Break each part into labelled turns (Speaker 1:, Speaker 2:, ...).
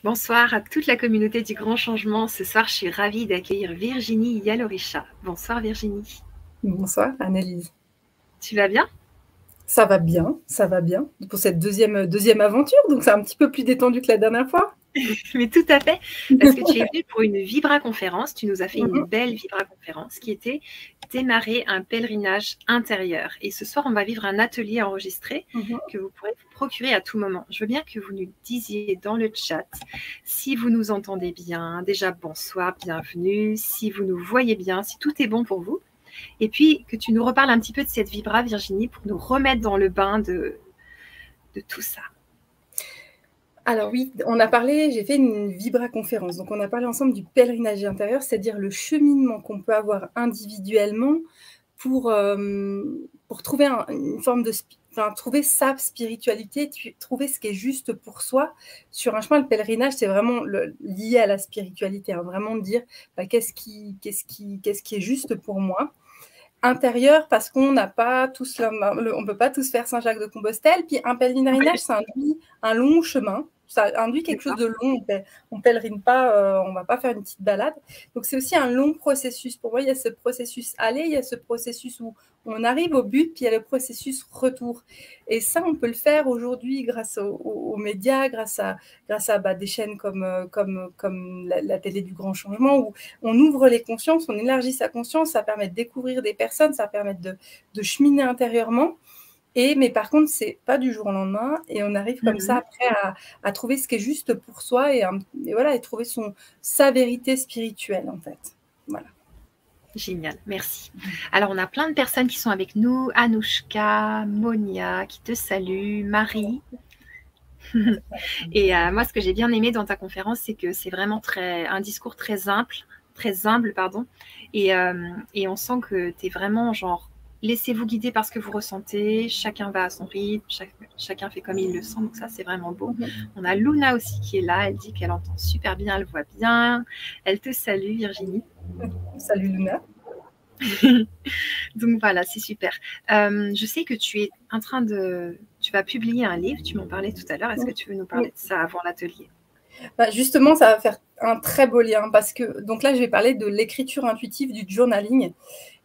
Speaker 1: Bonsoir à toute la communauté du Grand Changement. Ce soir, je suis ravie d'accueillir Virginie Yalorisha. Bonsoir Virginie.
Speaker 2: Bonsoir Annelise.
Speaker 1: Tu vas bien?
Speaker 2: Ça va bien pour cette deuxième aventure, donc c'est un petit peu plus détendu que la dernière fois.
Speaker 1: Mais tout à fait, parce que tu es venue pour une vibra-conférence. Tu nous as fait une belle vibra-conférence qui était démarrer un pèlerinage intérieur. Et ce soir, on va vivre un atelier enregistré que vous pourrez vous procurer à tout moment. Je veux bien que vous nous disiez dans le chat si vous nous entendez bien. Déjà, bonsoir, bienvenue. Si vous nous voyez bien, si tout est bon pour vous. Et puis, que tu nous reparles un petit peu de cette vibra, Virginie, pour nous remettre dans le bain de tout ça.
Speaker 2: Alors oui, on a parlé, j'ai fait une vibra-conférence, donc on a parlé ensemble du pèlerinage intérieur, c'est-à-dire le cheminement qu'on peut avoir individuellement pour trouver une forme de... trouver sa spiritualité, trouver ce qui est juste pour soi. Sur un chemin, le pèlerinage, c'est vraiment lié à la spiritualité, hein, vraiment dire qu'est-ce qui est juste pour moi. Intérieur, parce qu'on n'a pas tous on peut pas tous faire Saint-Jacques-de-Compostelle. Puis un pèlerinage, ça induit un long chemin. Ça induit quelque chose de long. On pèlerine pas, on va pas faire une petite balade. Donc c'est aussi un long processus. Pour moi, il y a ce processus aller, il y a ce processus où on arrive au but, puis il y a le processus retour. Et ça, on peut le faire aujourd'hui grâce aux médias, grâce à des chaînes comme la télé du Grand Changement, où on ouvre les consciences, on élargit sa conscience, ça permet de découvrir des personnes, ça permet de cheminer intérieurement. Mais par contre, c'est pas du jour au lendemain, et on arrive comme ça après à trouver ce qui est juste pour soi et trouver sa vérité spirituelle, en fait. Voilà.
Speaker 1: Génial, merci. Alors, on a plein de personnes qui sont avec nous. Anouchka, Monia, qui te salue, Marie. Et moi, ce que j'ai bien aimé dans ta conférence, c'est que c'est vraiment un discours très humble, pardon. Et on sent que tu es vraiment genre, laissez-vous guider par ce que vous ressentez, chacun va à son rythme, chacun fait comme il le sent, donc ça, c'est vraiment beau. On a Luna aussi qui est là, elle dit qu'elle entend super bien, elle voit bien. Elle te salue, Virginie.
Speaker 2: Salut Luna.
Speaker 1: Donc voilà, c'est super. Je sais que tu vas publier un livre, tu m'en parlais tout à l'heure. Est-ce que tu veux nous parler de ça avant l'atelier?
Speaker 2: Justement, ça va faire un très beau lien, parce que donc là, je vais parler de l'écriture intuitive, du journaling.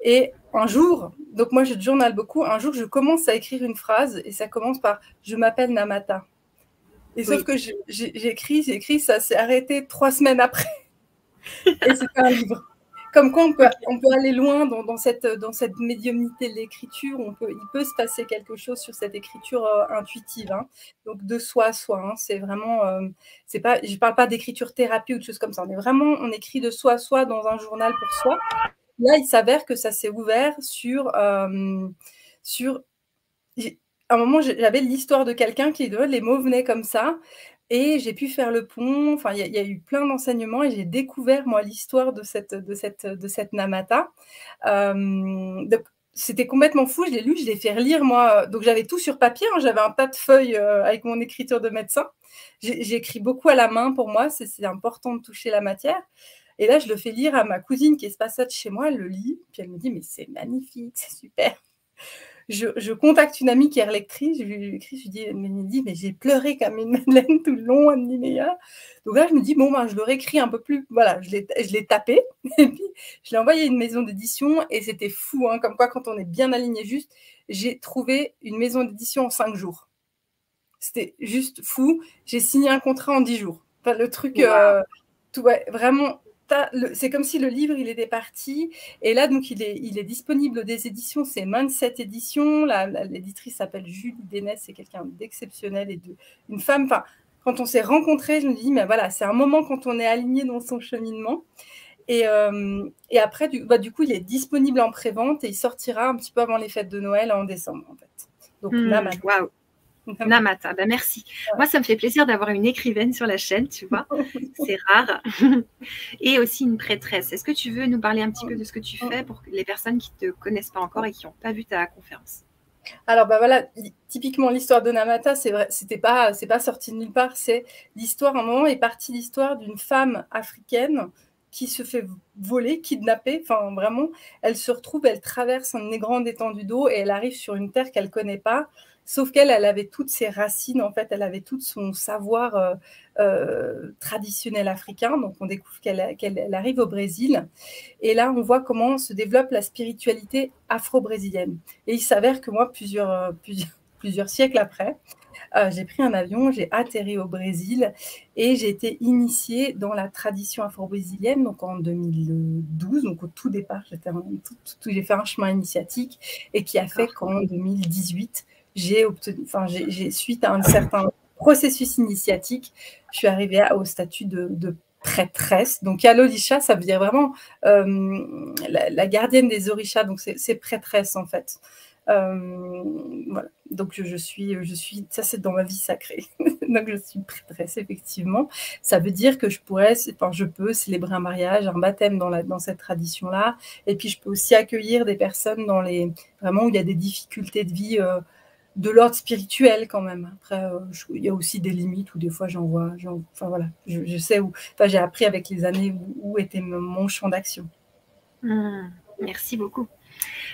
Speaker 2: Et un jour, donc moi je journal beaucoup, un jour je commence à écrire une phrase et ça commence par « Je m'appelle Namata ». Et sauf que j'ai écrit, ça s'est arrêté 3 semaines après. Et c'est un livre. Comme quoi on peut aller loin dans cette médiumnité de l'écriture, il peut se passer quelque chose sur cette écriture intuitive, hein. Donc de soi à soi, hein. C'est vraiment, je parle pas d'écriture thérapie ou de choses comme ça. On écrit de soi à soi dans un journal pour soi. Là, il s'avère que ça s'est ouvert sur à un moment, j'avais l'histoire de quelqu'un les mots venaient comme ça, et j'ai pu faire le pont. Enfin, il y a eu plein d'enseignements, et j'ai découvert, moi, l'histoire de cette Namata. Donc c'était complètement fou, je l'ai lu, je l'ai fait relire, moi. Donc j'avais tout sur papier, hein, j'avais un tas de feuilles avec mon écriture de médecin. J'écris beaucoup à la main, pour moi, c'est important de toucher la matière. Et là, je le fais lire à ma cousine qui est passage chez moi, elle le lit, puis elle me dit « Mais c'est magnifique, c'est super ». Je contacte une amie qui est lectrice, je lui écris, je lui dis « Mais j'ai pleuré comme une madeleine tout le long ». Elle me dit « Mais ah ». Donc là, je me dis « Bon, je le réécris un peu plus ». Voilà, je l'ai tapé, et puis je l'ai envoyé à une maison d'édition, et c'était fou, hein, comme quoi, quand on est bien aligné juste, j'ai trouvé une maison d'édition en 5 jours. C'était juste fou. J'ai signé un contrat en 10 jours. Enfin, le truc, vraiment... C'est comme si le livre, il était parti. Et là, donc, il est disponible des éditions. C'est Mindset Éditions. L'éditrice s'appelle Julie Dénès. C'est quelqu'un d'exceptionnel et une femme. Enfin, quand on s'est rencontrés, je me dis, mais voilà, c'est un moment quand on est aligné dans son cheminement. Et après, du coup, il est disponible en pré-vente, et il sortira un petit peu avant les fêtes de Noël, en décembre, en fait. Donc, Namata.
Speaker 1: Waouh. Namata, ben merci. Ouais. Moi, ça me fait plaisir d'avoir une écrivaine sur la chaîne, tu vois. C'est rare. Et aussi une prêtresse. Est-ce que tu veux nous parler un petit peu de ce que tu fais pour les personnes qui ne te connaissent pas encore et qui n'ont pas vu ta conférence?
Speaker 2: Alors, voilà, typiquement, l'histoire de Namata, c'est vrai, c'est pas sorti de nulle part. C'est l'histoire, à un moment, est partie l'histoire d'une femme africaine qui se fait voler, kidnapper. Enfin, vraiment, elle se retrouve, elle traverse une grande étendue d'eau, et elle arrive sur une terre qu'elle ne connaît pas. sauf qu'elle avait toutes ses racines, en fait, elle avait tout son savoir traditionnel africain. Donc, on découvre qu'elle arrive au Brésil. Et là, on voit comment se développe la spiritualité afro-brésilienne. Et il s'avère que moi, plusieurs siècles après, j'ai pris un avion, j'ai atterri au Brésil et j'ai été initiée dans la tradition afro-brésilienne, donc en 2012, donc au tout départ, j'ai fait un chemin initiatique et qui a fait qu'en 2018, suite à un certain processus initiatique, je suis arrivée au statut de prêtresse. Donc, Yalolisha, ça veut dire vraiment la gardienne des orishas, donc c'est prêtresse en fait. Voilà. Donc je suis, ça c'est dans ma vie sacrée. Donc je suis prêtresse effectivement. Ça veut dire que je peux célébrer un mariage, un baptême dans cette tradition-là. Et puis je peux aussi accueillir des personnes vraiment où il y a des difficultés de vie de l'ordre spirituel quand même. Après, il y a aussi des limites où des fois enfin voilà, je sais où. Enfin, j'ai appris avec les années où était mon champ d'action.
Speaker 1: Merci beaucoup.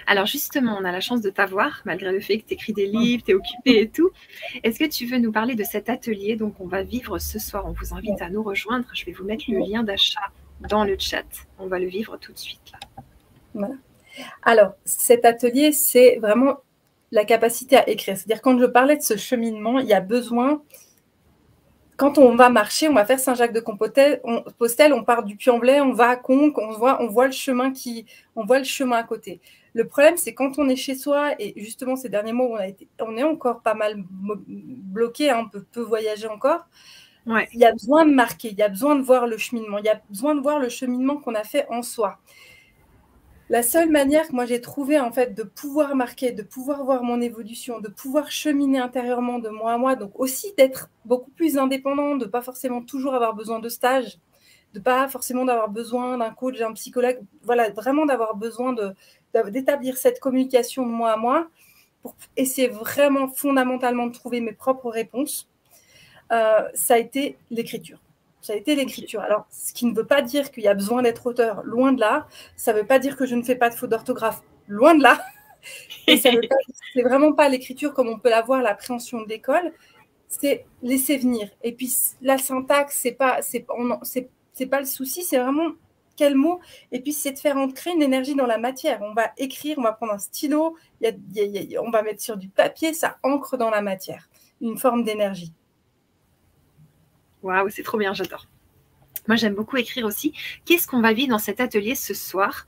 Speaker 1: Alors justement, on a la chance de t'avoir, malgré le fait que tu écris des livres, tu es occupée et tout. Est-ce que tu veux nous parler de cet atelier donc on va vivre ce soir? On vous invite à nous rejoindre. Je vais vous mettre le lien d'achat dans le chat. On va le vivre tout de suite là.
Speaker 2: Voilà. Alors, cet atelier, c'est vraiment la capacité à écrire. C'est-à-dire, quand je parlais de ce cheminement, il y a besoin... Quand on va marcher, on va faire Saint-Jacques-de-Compostelle, on part du Puy-en-Velay, on va à Conques, on voit le chemin à côté. Le problème, c'est quand on est chez soi, et justement ces derniers mois, on est encore pas mal bloqué, on peut voyager encore.
Speaker 1: Ouais.
Speaker 2: Il y a besoin de marquer, il y a besoin de voir le cheminement, il y a besoin de voir le cheminement qu'on a fait en soi. La seule manière que moi j'ai trouvé en fait de pouvoir marquer, de pouvoir voir mon évolution, de pouvoir cheminer intérieurement de moi à moi, donc aussi d'être beaucoup plus indépendant, de pas forcément toujours avoir besoin de stage, de pas forcément d'avoir besoin d'un coach, d'un psychologue, voilà, vraiment d'avoir besoin d'établir cette communication de moi à moi pour essayer vraiment fondamentalement de trouver mes propres réponses. Ça a été l'écriture. Ça a été l'écriture. Alors, ce qui ne veut pas dire qu'il y a besoin d'être auteur, loin de là. Ça ne veut pas dire que je ne fais pas de faute d'orthographe, loin de là. Et ça veut pas dire, c'est vraiment pas l'écriture comme on peut l'avoir, l'appréhension de l'école. C'est laisser venir. Et puis, la syntaxe, c'est pas le souci, c'est vraiment quel mot. Et puis, c'est de faire entrer une énergie dans la matière. On va écrire, on va prendre un stylo, on va mettre sur du papier, ça ancre dans la matière, une forme d'énergie.
Speaker 1: Waouh, c'est trop bien, j'adore. Moi, j'aime beaucoup écrire aussi. Qu'est-ce qu'on va vivre dans cet atelier ce soir?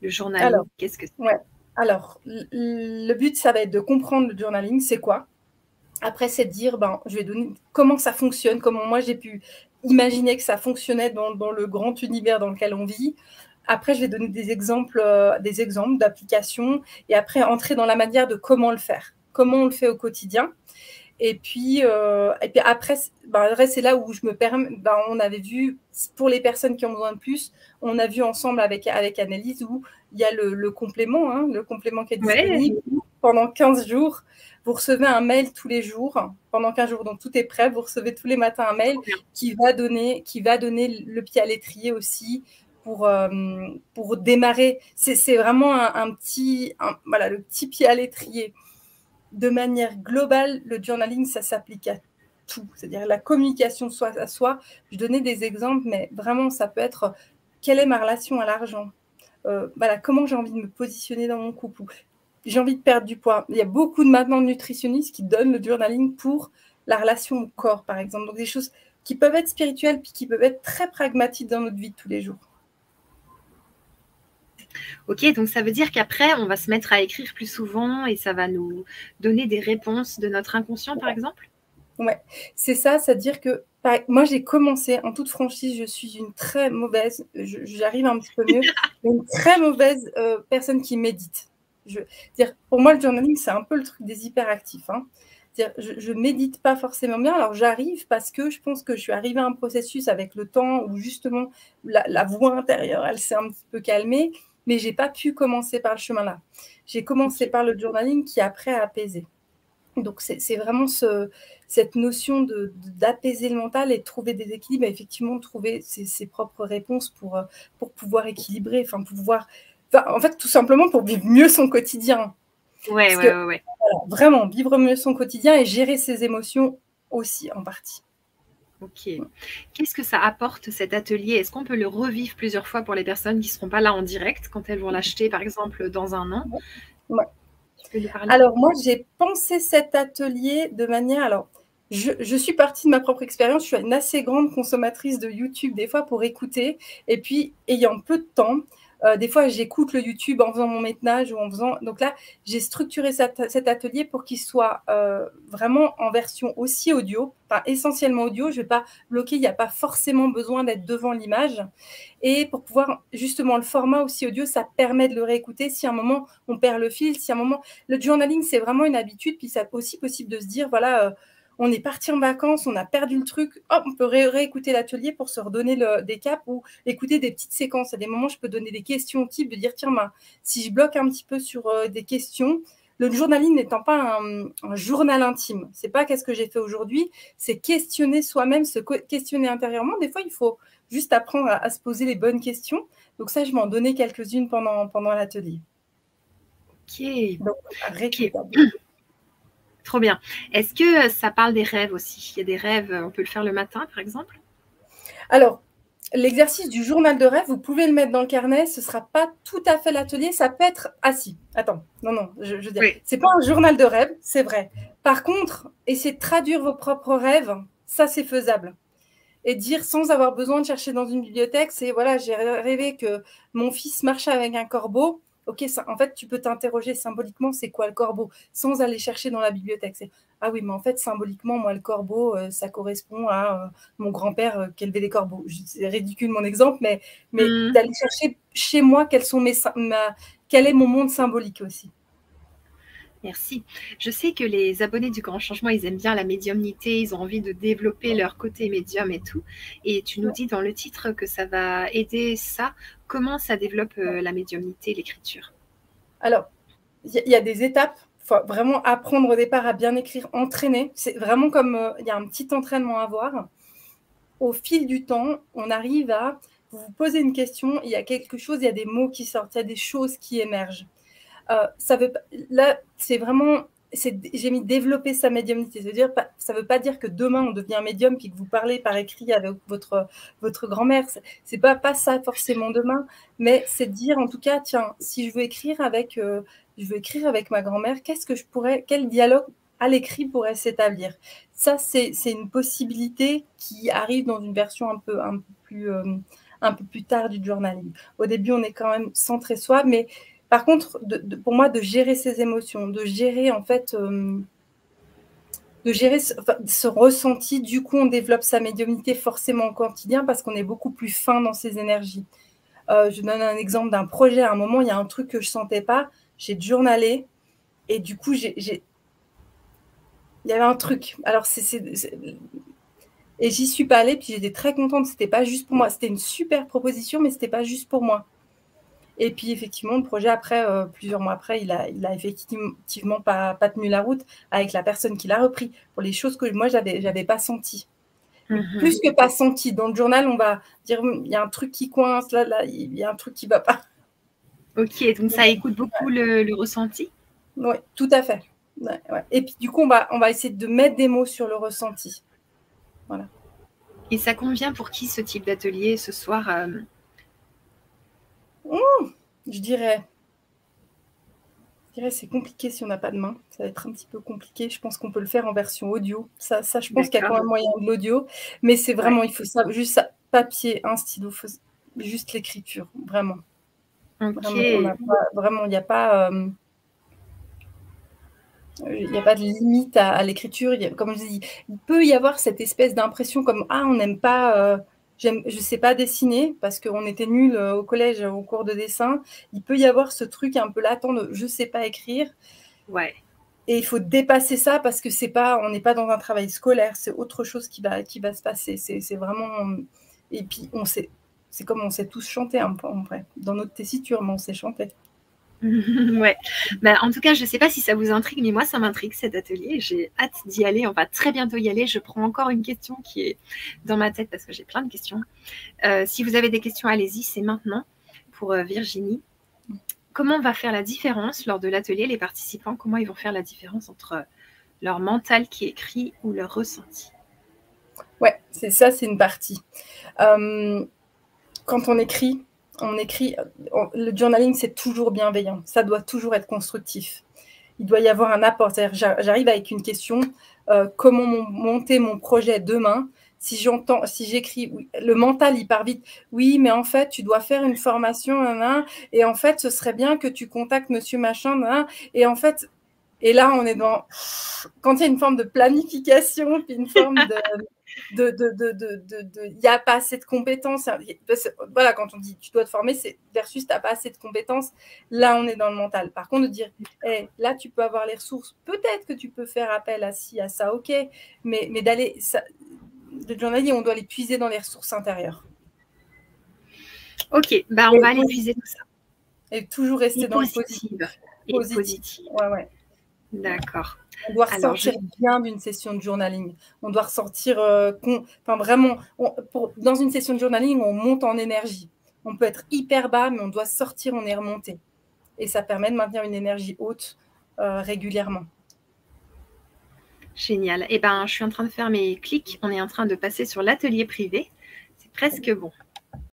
Speaker 1: Le journaling, qu'est-ce que c'est?
Speaker 2: Ouais. Alors, le but, ça va être de comprendre le journaling, c'est quoi. Après, c'est de dire, je vais donner comment ça fonctionne, comment moi j'ai pu imaginer que ça fonctionnait dans le grand univers dans lequel on vit. Après, je vais donner des exemples d'applications et après, entrer dans la manière de comment le faire, comment on le fait au quotidien. Et puis après, c'est là où je me permets, on avait vu, pour les personnes qui ont besoin de plus, on a vu ensemble avec Annelise où il y a le complément, le complément qui est disponible. Ouais. Pendant 15 jours, vous recevez un mail tous les jours, pendant 15 jours, donc tout est prêt, vous recevez tous les matins un mail qui va donner le pied à l'étrier aussi pour démarrer. C'est vraiment le petit pied à l'étrier. De manière globale, le journaling, ça s'applique à tout. C'est-à-dire la communication soi à soi. Je donnais des exemples, mais vraiment, ça peut être quelle est ma relation à l'argent, comment j'ai envie de me positionner dans mon couple, j'ai envie de perdre du poids. Il y a beaucoup de nutritionnistes qui donnent le journaling pour la relation au corps, par exemple. Donc, des choses qui peuvent être spirituelles puis qui peuvent être très pragmatiques dans notre vie de tous les jours.
Speaker 1: Ok, donc ça veut dire qu'après, on va se mettre à écrire plus souvent et ça va nous donner des réponses de notre inconscient, par exemple?
Speaker 2: Ouais, c'est ça, c'est-à-dire que moi, j'ai commencé, en toute franchise, je suis une très mauvaise, j'arrive un petit peu mieux, une très mauvaise personne qui médite. Pour moi, le journaling, c'est un peu le truc des hyperactifs. Je ne médite pas forcément bien. Alors, j'arrive parce que je pense que je suis arrivée à un processus avec le temps où justement la voix intérieure, elle s'est un petit peu calmée, mais je n'ai pas pu commencer par le chemin-là. J'ai commencé par le journaling qui après a apaisé. Donc, c'est vraiment cette notion d'apaiser le mental et de trouver des équilibres, et effectivement, de trouver ses propres réponses pour pouvoir équilibrer, en fait, tout simplement pour vivre mieux son quotidien.
Speaker 1: Ouais,
Speaker 2: Parce
Speaker 1: ouais,
Speaker 2: que
Speaker 1: ouais, ouais.
Speaker 2: voilà, vraiment, vivre mieux son quotidien et gérer ses émotions aussi, en partie.
Speaker 1: Ok. Qu'est-ce que ça apporte cet atelier? Est-ce qu'on peut le revivre plusieurs fois pour les personnes qui ne seront pas là en direct quand elles vont l'acheter, par exemple, dans un an?
Speaker 2: Ouais.
Speaker 1: Tu peux nous parler?
Speaker 2: Alors moi, j'ai pensé cet atelier de manière… Alors, je suis partie de ma propre expérience. Je suis une assez grande consommatrice de YouTube des fois pour écouter. Et puis, ayant peu de temps, des fois, j'écoute le YouTube en faisant mon ménage ou en faisant… Donc là, j'ai structuré cet atelier pour qu'il soit vraiment en version aussi audio, enfin essentiellement audio. Je ne vais pas bloquer, il n'y a pas forcément besoin d'être devant l'image. Et pour pouvoir, justement, le format aussi audio, ça permet de le réécouter si à un moment, on perd le fil, si à un moment… Le journaling, c'est vraiment une habitude, puis c'est aussi possible de se dire, voilà, on est parti en vacances, on a perdu le truc, hop, on peut réécouter l'atelier pour se redonner des caps ou écouter des petites séquences. À des moments, je peux donner des questions type, de dire, tiens, ben, si je bloque un petit peu sur des questions, le journaling n'étant pas un journal intime, c'est pas qu'est-ce que j'ai fait aujourd'hui, c'est questionner soi-même, se questionner intérieurement. Des fois, il faut juste apprendre à se poser les bonnes questions. Donc ça, je m'en donnais quelques-unes pendant l'atelier.
Speaker 1: Ok.
Speaker 2: Donc,
Speaker 1: Ok.
Speaker 2: réécoutable.
Speaker 1: Trop bien. Est-ce que ça parle des rêves aussi? Il y a des rêves, on peut le faire le matin, par exemple?
Speaker 2: Alors, l'exercice du journal de rêve, vous pouvez le mettre dans le carnet. Ce ne sera pas tout à fait l'atelier. Ça peut être assis. Attends, non, je veux dire,
Speaker 1: Oui.
Speaker 2: c'est pas un journal de rêve, c'est vrai. Par contre, essayer de traduire vos propres rêves, ça, c'est faisable. Et dire sans avoir besoin de chercher dans une bibliothèque, c'est voilà, j'ai rêvé que mon fils marchait avec un corbeau. Ok, ça, en fait, tu peux t'interroger symboliquement, c'est quoi le corbeau, sans aller chercher dans la bibliothèque. C'est ah oui, mais en fait, symboliquement, moi, le corbeau, ça correspond à mon grand-père qui élevait des corbeaux. C'est ridicule mon exemple, mais d'aller chercher chez moi quel est mon monde symbolique aussi.
Speaker 1: Merci. Je sais que les abonnés du Grand Changement, ils aiment bien la médiumnité, ils ont envie de développer leur côté médium et tout. Et tu nous dis dans le titre que ça va aider ça. Comment ça développe la médiumnité, l'écriture?
Speaker 2: Alors, il y a des étapes. Il faut vraiment apprendre au départ à bien écrire, entraîner. C'est vraiment comme il y a un petit entraînement à avoir. Au fil du temps, on arrive à vous poser une question, il y a quelque chose, il y a des mots qui sortent, il y a des choses qui émergent. Ça veut, là, c'est vraiment, j'ai mis développer sa médiumnité. Ça ne veut pas dire que demain on devient médium puis que vous parlez par écrit avec votre grand-mère. C'est pas ça forcément demain, mais c'est de dire en tout cas, tiens, si je veux écrire avec ma grand-mère, quel dialogue à l'écrit pourrait s'établir. Ça, c'est une possibilité qui arrive dans une version un peu plus tard du journaling. Au début, on est quand même centré soi, mais par contre, pour moi, de gérer ses émotions, de gérer en fait, ce ressenti, du coup, on développe sa médiumnité forcément au quotidien parce qu'on est beaucoup plus fin dans ses énergies. Je donne un exemple d'un projet. À un moment, il y a un truc que je sentais pas. J'ai journalé et du coup, il y avait un truc. Alors, et j'y suis pas allée, puis j'étais très contente. C'était pas juste pour moi. C'était une super proposition, mais c'était pas juste pour moi. Et puis, effectivement, le projet, après, plusieurs mois après, il a effectivement pas tenu la route avec la personne qui l'a repris pour les choses que moi, j'avais pas senties. Plus que pas senti. Dans le journal, on va dire, il y a un truc qui coince, là, il y a un truc qui va pas.
Speaker 1: Ok, donc ça écoute beaucoup le ressenti?
Speaker 2: Oui, tout à fait. Ouais. Et puis, du coup, on va essayer de mettre des mots sur le ressenti. Voilà.
Speaker 1: Et ça convient pour qui ce type d'atelier ce soir?
Speaker 2: Je dirais, c'est compliqué si on n'a pas de main. Ça va être un petit peu compliqué. Je pense qu'on peut le faire en version audio. Ça je pense qu'il y a quand même moyen de l'audio. Mais c'est vraiment, il faut ça, juste ça, papier, un stylo, juste l'écriture, vraiment.
Speaker 1: Okay.
Speaker 2: Vraiment, il n'y a pas… il n'y a pas de limite à l'écriture. Comme je dis, il peut y avoir cette espèce d'impression comme « Ah, on n'aime pas… je ne sais pas dessiner parce qu'on était nuls au collège au cours de dessin. » Il peut y avoir ce truc un peu latent de « Je ne sais pas écrire ».
Speaker 1: Ouais.
Speaker 2: Et il faut dépasser ça parce que on n'est pas dans un travail scolaire, c'est autre chose qui va se passer. C'est vraiment… Et puis, c'est comme on sait tous chanter un peu, en vrai. Dans notre tessiture, mais on sait chanter.
Speaker 1: Ouais. Bah, en tout cas, je ne sais pas si ça vous intrigue, mais moi, ça m'intrigue cet atelier. J'ai hâte d'y aller. On va très bientôt y aller. Je prends encore une question qui est dans ma tête parce que j'ai plein de questions. Si vous avez des questions, allez-y, c'est maintenant pour Virginie. comment on va faire la différence lors de l'atelier, les participants, comment ils vont faire la différence entre leur mental qui écrit ou leur ressenti?
Speaker 2: Ouais, c'est ça, c'est une partie. Quand on écrit, le journaling, c'est toujours bienveillant. Ça doit toujours être constructif. Il doit y avoir un apport. C'est-à-dire, j'arrive avec une question, comment monter mon projet demain? Si j'écris, oui, le mental, il part vite. Oui, mais en fait, tu dois faire une formation, et en fait, ce serait bien que tu contactes monsieur machin, et en fait, et là, on est dans, quand il y a une forme de planification, puis une forme il n'y a pas assez de compétences. Voilà, quand on dit tu dois te former, c'est versus tu n'as pas assez de compétences. Là, on est dans le mental. Par contre, de dire, hey, là, tu peux avoir les ressources. Peut-être que tu peux faire appel à ci, à ça, ok. Mais d'aller, le journaling, on doit les puiser dans les ressources intérieures.
Speaker 1: Ok, bah on va aller puiser tout ça.
Speaker 2: Et toujours rester dans le positif.
Speaker 1: Positive.
Speaker 2: Ouais.
Speaker 1: D'accord.
Speaker 2: On doit ressortir bien d'une session de journaling. On doit ressortir, vraiment, dans une session de journaling, on monte en énergie. On peut être hyper bas, mais on doit sortir, on est remonté. Et ça permet de maintenir une énergie haute régulièrement.
Speaker 1: Génial. Eh ben, je suis en train de faire mes clics. On est en train de passer sur l'atelier privé. C'est presque bon.